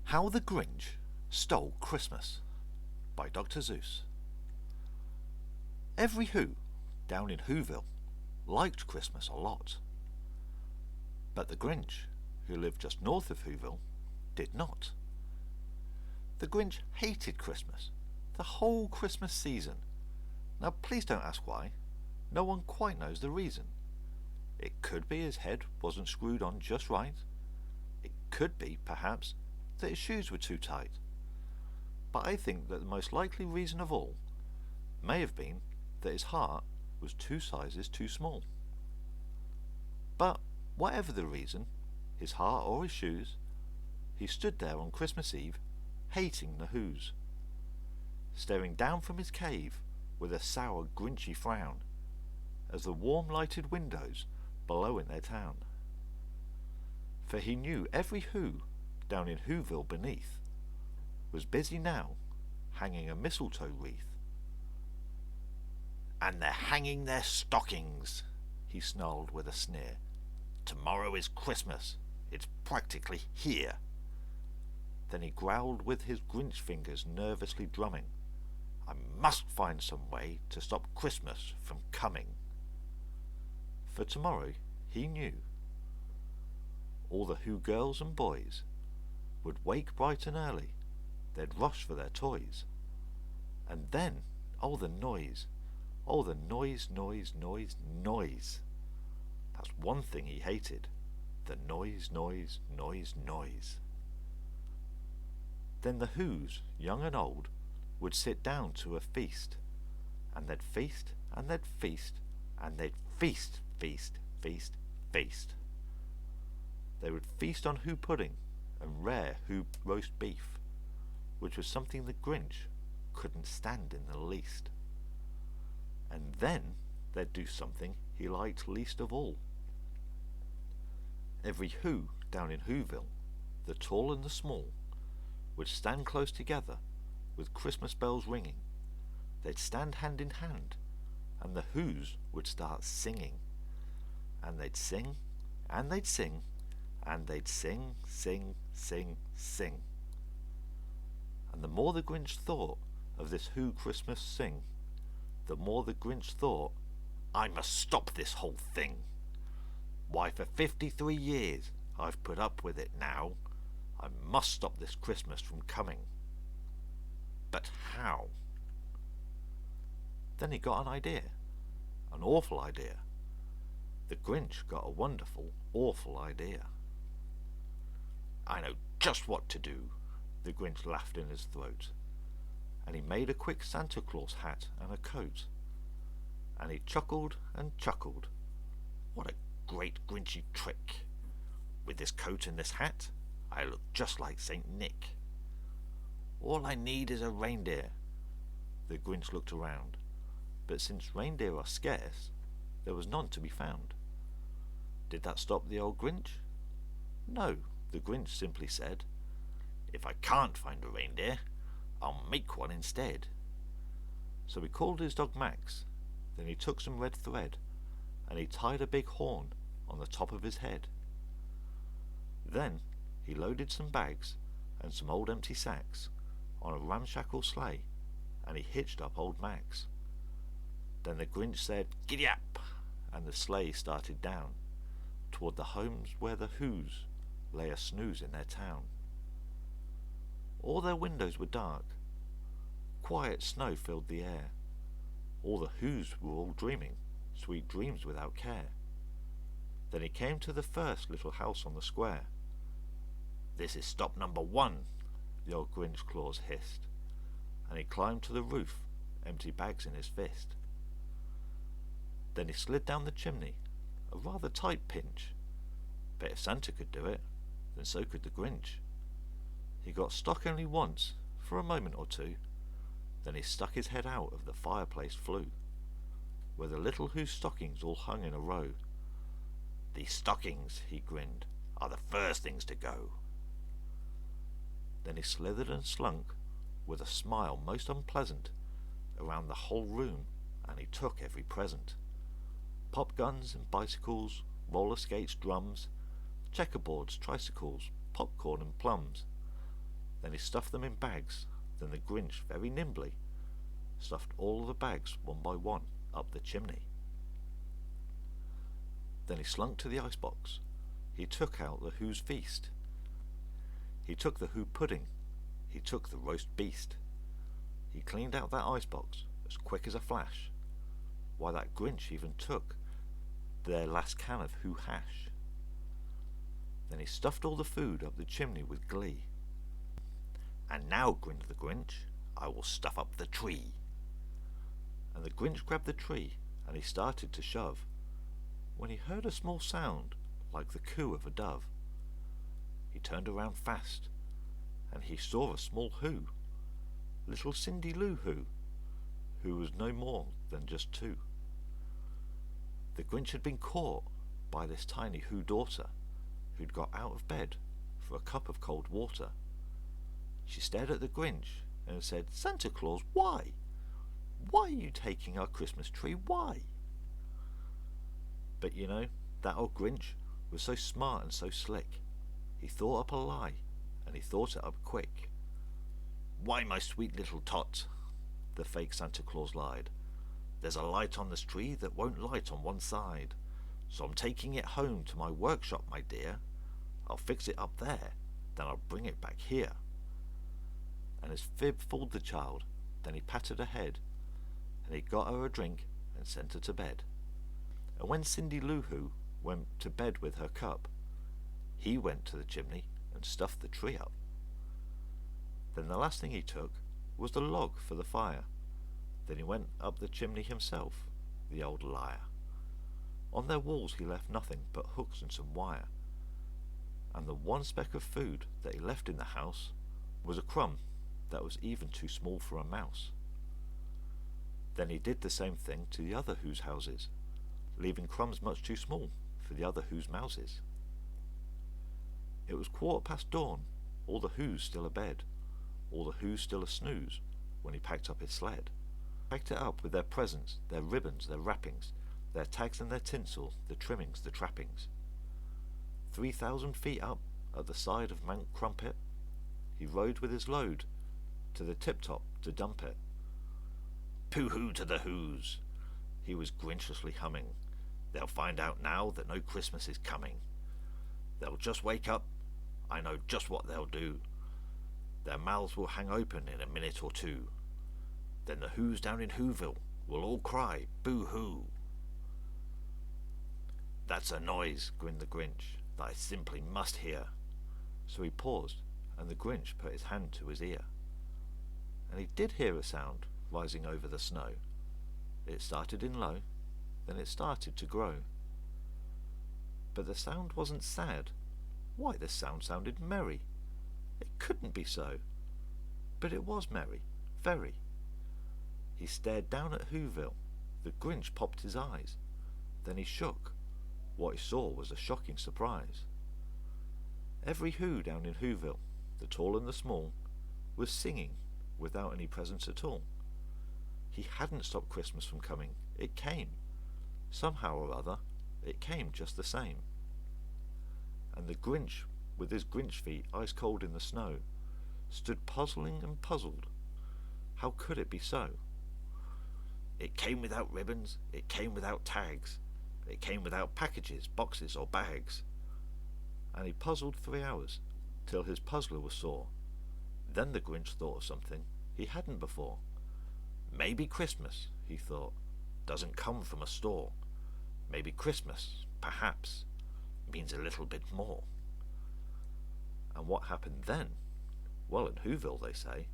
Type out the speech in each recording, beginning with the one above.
How the Grinch Stole Christmas by Dr. Seuss. Every Who down in Whoville liked Christmas a lot. But the Grinch, who lived just north of Whoville, did not. The Grinch hated Christmas, the whole Christmas season. Now please don't ask why. No one quite knows the reason. It could be his head wasn't screwed on just right. It could be, perhaps, that his shoes were too tight. But I think that the most likely reason of all may have been that his heart was 2 sizes too small. But whatever the reason, his heart or his shoes, he stood there on Christmas Eve hating the Whos, staring down from his cave with a sour, grinchy frown as the warm lighted windows below in their town. For he knew every Who down in Whoville beneath was busy now hanging a mistletoe wreath. "And they're hanging their stockings," he snarled with a sneer. "Tomorrow is Christmas. It's practically here." Then he growled with his Grinch fingers nervously drumming, "I must find some way to stop Christmas from coming." For tomorrow, he knew, all the Who girls and boys would wake bright and early. They'd rush for their toys. And then, oh the noise, noise, noise, noise. That's one thing he hated, the noise, noise, noise, noise. Then the Whos, young and old, would sit down to a feast, and they'd feast, and they'd feast, and they'd feast, feast, feast, feast. They would feast on Who pudding and rare Who roast beef, which was something the Grinch couldn't stand in the least. And then they'd do something he liked least of all. Every Who down in Whoville, the tall and the small, would stand close together with Christmas bells ringing. They'd stand hand in hand, and the Whos would start singing. And they'd sing, and they'd sing, and they'd sing, sing, sing, sing. And the more the Grinch thought of this Who Christmas sing, the more the Grinch thought, "I must stop this whole thing. Why, for 53 years I've put up with it now. I must stop this Christmas from coming. But how?" Then he got an idea, an awful idea. The Grinch got a wonderful, awful idea. "I know just what to do," the Grinch laughed in his throat, and he made a quick Santa Claus hat and a coat, and he chuckled and chuckled. "What a great Grinchy trick! With this coat and this hat, I look just like Saint Nick. All I need is a reindeer." The Grinch looked around, but since reindeer are scarce, there was none to be found. Did that stop the old Grinch? No, the Grinch simply said, "If I can't find a reindeer, I'll make one instead." So he called his dog Max. Then he took some red thread, and he tied a big horn on the top of his head. Then he loaded some bags and some old empty sacks on a ramshackle sleigh, and he hitched up old Max. Then the Grinch said, "Giddy up!" and the sleigh started down toward the homes where the Whos lay a snooze in their town. All their windows were dark. Quiet snow filled the air. All the Whos were all dreaming sweet dreams without care. Then he came to the first little house on the square. "This is stop number 1, the old Grinch Claus hissed, and he climbed to the roof, empty bags in his fist. Then he slid down the chimney, a rather tight pinch, but if Santa could do it, then so could the Grinch. He got stuck only once, for a moment or two, then he stuck his head out of the fireplace flue, where the little Who stockings all hung in a row. "These stockings," he grinned, "are the first things to go." Then he slithered and slunk, with a smile most unpleasant, around the whole room, and he took every present. Pop guns and bicycles, roller skates, drums, checkerboards, tricycles, popcorn and plums, Then he stuffed them in bags. Then the Grinch very nimbly stuffed all the bags one by one up the chimney. Then he slunk to the icebox. He took out the Who's feast. He took the Who pudding. He took the roast beast. He cleaned out that icebox as quick as a flash. Why, that Grinch even took their last can of Who hash. Then he stuffed all the food up the chimney with glee. "And now," grinned the Grinch, "I will stuff up the tree." And the Grinch grabbed the tree and he started to shove, when he heard a small sound like the coo of a dove. He turned around fast and he saw a small Who, little Cindy Lou who was no more than just 2. The Grinch had been caught by this tiny Who daughter who'd got out of bed for a cup of cold water. She stared at the Grinch and said, "Santa Claus, why? Why are you taking our Christmas tree? Why?" But you know, that old Grinch was so smart and so slick. He thought up a lie, and he thought it up quick. "Why, my sweet little tot," the fake Santa Claus lied, "there's a light on this tree that won't light on one side. So I'm taking it home to my workshop, my dear. I'll fix it up there, then I'll bring it back here." And his fib fooled the child. Then he patted her head, and he got her a drink and sent her to bed. And when Cindy Lou Who went to bed with her cup, he went to the chimney and stuffed the tree up. Then the last thing he took was the log for the fire. Then he went up the chimney himself, the old liar. On their walls he left nothing but hooks and some wire. And the one speck of food that he left in the house was a crumb that was even too small for a mouse. Then he did the same thing to the other Who's houses, leaving crumbs much too small for the other Who's mouses. It was 1/4 dawn, all the Who's still abed, all the Who's still a snooze, when he packed up his sled. Packed it up with their presents, their ribbons, their wrappings, their tags and their tinsel, the trimmings, the trappings. 3,000 feet up at the side of Mount Crumpet, he rode with his load to the tip-top to dump it. "Pooh-hoo to the Who's," he was grinchiously humming. "They'll find out now that no Christmas is coming. They'll just wake up, I know just what they'll do. Their mouths will hang open in a minute or two. Then the Who's down in Whoville will all cry, boo-hoo." "That's a noise," grinned the Grinch, "that I simply must hear." So he paused, and the Grinch put his hand to his ear. And he did hear a sound rising over the snow. It started in low, then it started to grow. But the sound wasn't sad. Why, the sound sounded merry. It couldn't be so. But it was merry, very. He stared down at Whoville. The Grinch popped his eyes. Then he shook. What he saw was a shocking surprise. Every Who down in Whoville, the tall and the small, was singing without any presents at all. He hadn't stopped Christmas from coming. It came. Somehow or other, it came just the same. And the Grinch, with his Grinch feet ice cold in the snow, stood puzzling and puzzled. How could it be so? It came without ribbons, it came without tags, it came without packages, boxes or bags. And he puzzled 3 hours, till his puzzler was sore. Then the Grinch thought of something he hadn't before. Maybe Christmas, he thought, doesn't come from a store. Maybe Christmas, perhaps, means a little bit more. And what happened then? Well, in Whoville they say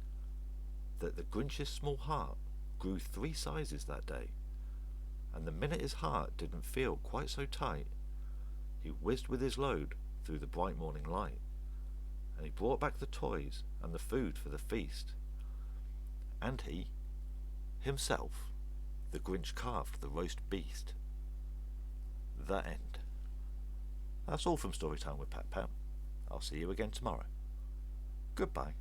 that the Grinch's small heart grew 3 sizes that day, and the minute his heart didn't feel quite so tight, he whizzed with his load through the bright morning light, and he brought back the toys and the food for the feast. And he, himself, the Grinch, carved the roast beast. The end. That's all from Storytime with Pap-Pap. I'll see you again tomorrow. Goodbye.